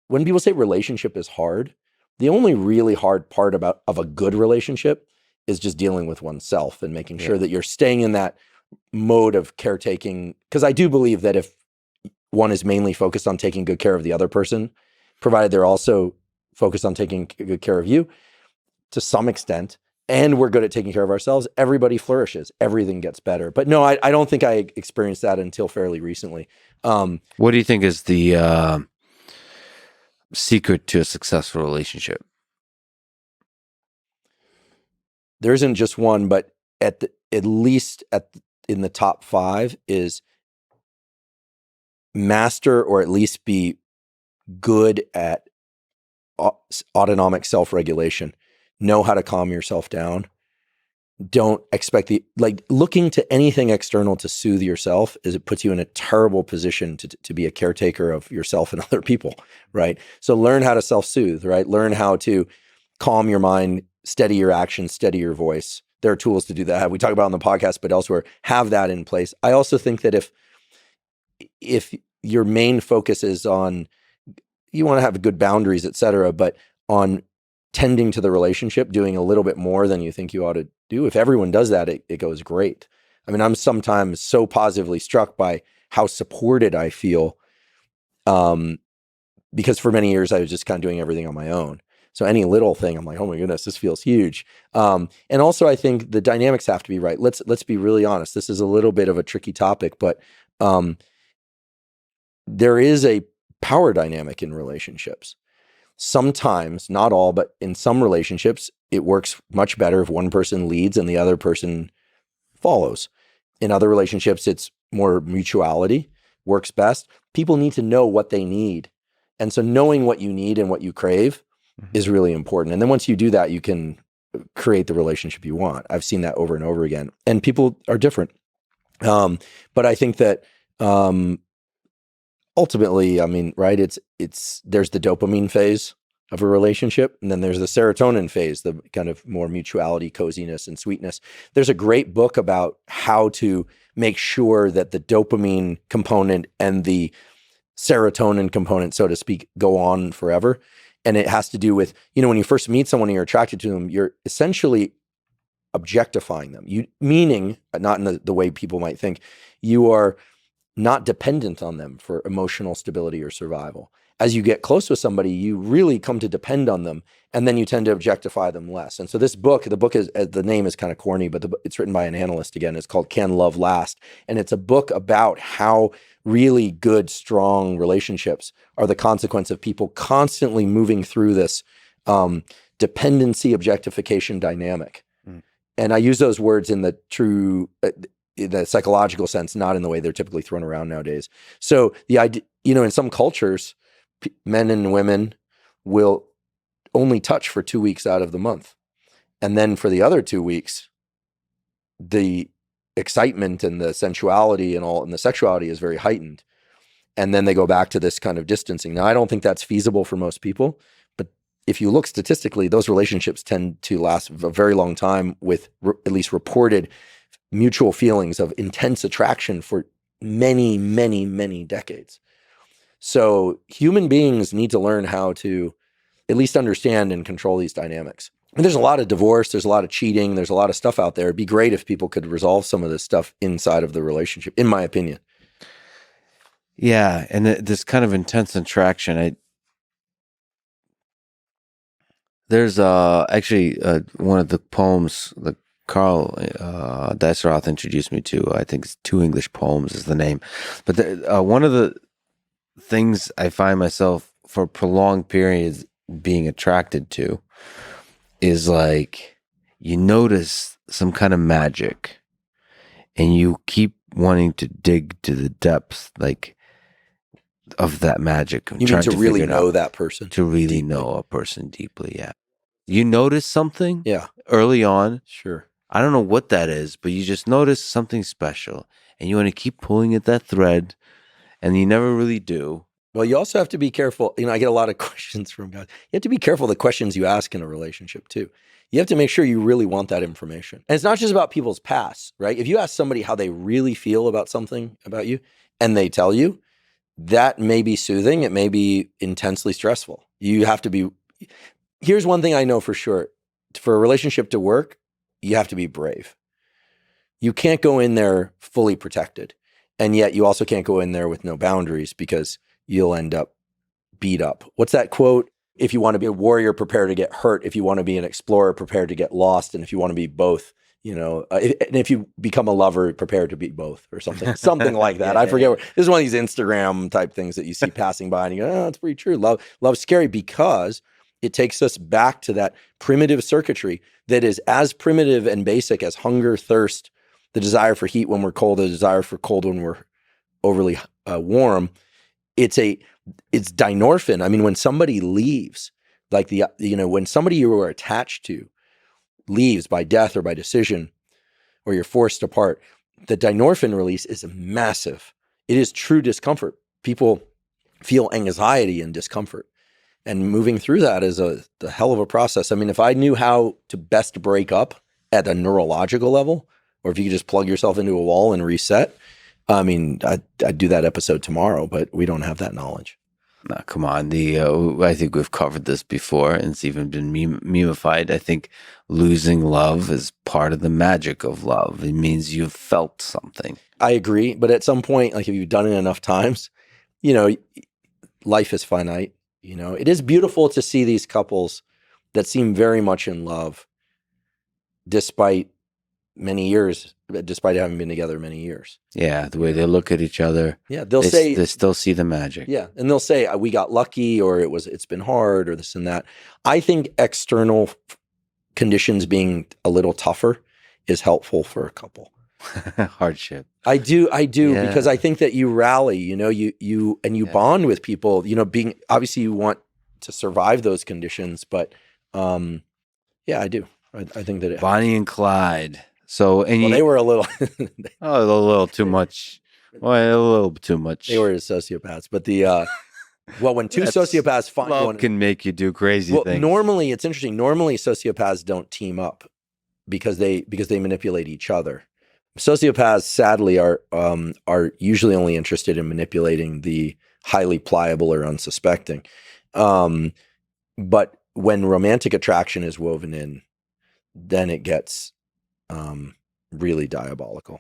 when people say relationship is hard, the only really hard part of a good relationship is just dealing with oneself and making sure that you're staying in that mode of caretaking. Because I do believe that if one is mainly focused on taking good care of the other person, provided they're also focused on taking good care of you to some extent, and we're good at taking care of ourselves, everybody flourishes. Everything gets better. But no, I don't think I experienced that until fairly recently. What do you think is the secret to a successful relationship? There isn't just one, but at least in the top 5 is master, or at least be good at autonomic self-regulation. Know how to calm yourself down. Don't expect looking to anything external to soothe yourself, is it puts you in a terrible position to be a caretaker of yourself and other people, right? So learn how to self-soothe, right? Learn how to calm your mind, steady your actions, steady your voice. There are tools to do that. We talk about on the podcast, but elsewhere, have that in place. I also think that if your main focus is on, you want to have good boundaries, et cetera, but on tending to the relationship, doing a little bit more than you think you ought to do. If everyone does that, it goes great. I mean, I'm sometimes so positively struck by how supported I feel, because for many years I was just kind of doing everything on my own. So any little thing, I'm like, oh my goodness, this feels huge. And also I think the dynamics have to be right. Let's be really honest. This is a little bit of a tricky topic, but there is a power dynamic in relationships. Sometimes, not all, but in some relationships, it works much better if one person leads and the other person follows. In other relationships, it's more mutuality, works best. People need to know what they need. And so knowing what you need and what you crave is really important. And then once you do that, you can create the relationship you want. I've seen that over and over again. And people are different. But I think that ultimately, I mean, right, there's the dopamine phase of a relationship, and then there's the serotonin phase, the kind of more mutuality, coziness, and sweetness. There's a great book about how to make sure that the dopamine component and the serotonin component, so to speak, go on forever. And it has to do with, when you first meet someone and you're attracted to them, you're essentially objectifying them. Meaning, not in the way people might think, you are not dependent on them for emotional stability or survival. As you get close with somebody, you really come to depend on them, and then you tend to objectify them less. And so this book, the name is kind of corny, but it's written by an analyst again. It's called Can Love Last? And it's a book about how really good, strong relationships are the consequence of people constantly moving through this dependency objectification dynamic. And I use those words in the true, in the psychological sense, not in the way they're typically thrown around nowadays. So the idea, in some cultures, men and women will only touch for 2 weeks out of the month. And then for the other 2 weeks, the excitement and the sensuality and the sexuality is very heightened. And then they go back to this kind of distancing. Now, I don't think that's feasible for most people, but if you look statistically, those relationships tend to last a very long time with at least reported mutual feelings of intense attraction for many, many, many decades. So human beings need to learn how to at least understand and control these dynamics. And there's a lot of divorce, there's a lot of cheating, there's a lot of stuff out there. It'd be great if people could resolve some of this stuff inside of the relationship, in my opinion. Yeah, and this kind of intense attraction, there's actually one of the poems that Carl Deisseroth introduced me to. I think it's Two English Poems is the name. But one of the things I find myself for prolonged periods being attracted to is like you notice some kind of magic and you keep wanting to dig to the depths of that magic. You mean to really know that person? To really know a person deeply, yeah. You notice something early on. Sure. I don't know what that is, but you just notice something special and you want to keep pulling at that thread and you never really do. Well, you also have to be careful. I get a lot of questions from guys. You have to be careful the questions you ask in a relationship too. You have to make sure you really want that information. And it's not just about people's past, right? If you ask somebody how they really feel about something about you and they tell you, that may be soothing. It may be intensely stressful. You have to be, here's one thing I know for sure. For a relationship to work, you have to be brave. You can't go in there fully protected. And yet you also can't go in there with no boundaries, because you'll end up beat up. What's that quote? If you want to be a warrior, prepare to get hurt. If you want to be an explorer, prepare to get lost. And if you want to be both, and if you become a lover, prepare to be both, or something like that. I forget. This is one of these Instagram type things that you see passing by, and you go, "Oh, it's pretty true. Love's scary," because it takes us back to that primitive circuitry that is as primitive and basic as hunger, thirst, the desire for heat when we're cold, the desire for cold when we're overly warm. It's dynorphin. I mean, when somebody leaves, like when somebody you were attached to leaves by death or by decision, or you're forced apart, the dynorphin release is massive. It is true discomfort. People feel anxiety and discomfort. And moving through that is the hell of a process. I mean, if I knew how to best break up at a neurological level, or if you could just plug yourself into a wall and reset, I mean, I'd do that episode tomorrow, but we don't have that knowledge. No, come on. I think we've covered this before, and it's even been memified. I think losing love is part of the magic of love. It means you've felt something. I agree. But at some point, like if you've done it enough times, life is finite. It is beautiful to see these couples that seem very much in love despite having been together many years. Yeah, the way they look at each other. Yeah, they still see the magic. Yeah, and they'll say, "We got lucky," or it's been hard, or this and that. I think external conditions being a little tougher is helpful for a couple. Hardship. I do, because I think that you rally, you bond with people, being, obviously you want to survive those conditions, but I do. I think that Bonnie and Clyde. So, they were a little, a little too much. Well, a little too much. They were sociopaths, but when two sociopaths find love can make you do crazy things. Normally, it's interesting. Normally, sociopaths don't team up because they manipulate each other. Sociopaths, sadly, are usually only interested in manipulating the highly pliable or unsuspecting. But when romantic attraction is woven in, then it gets really diabolical.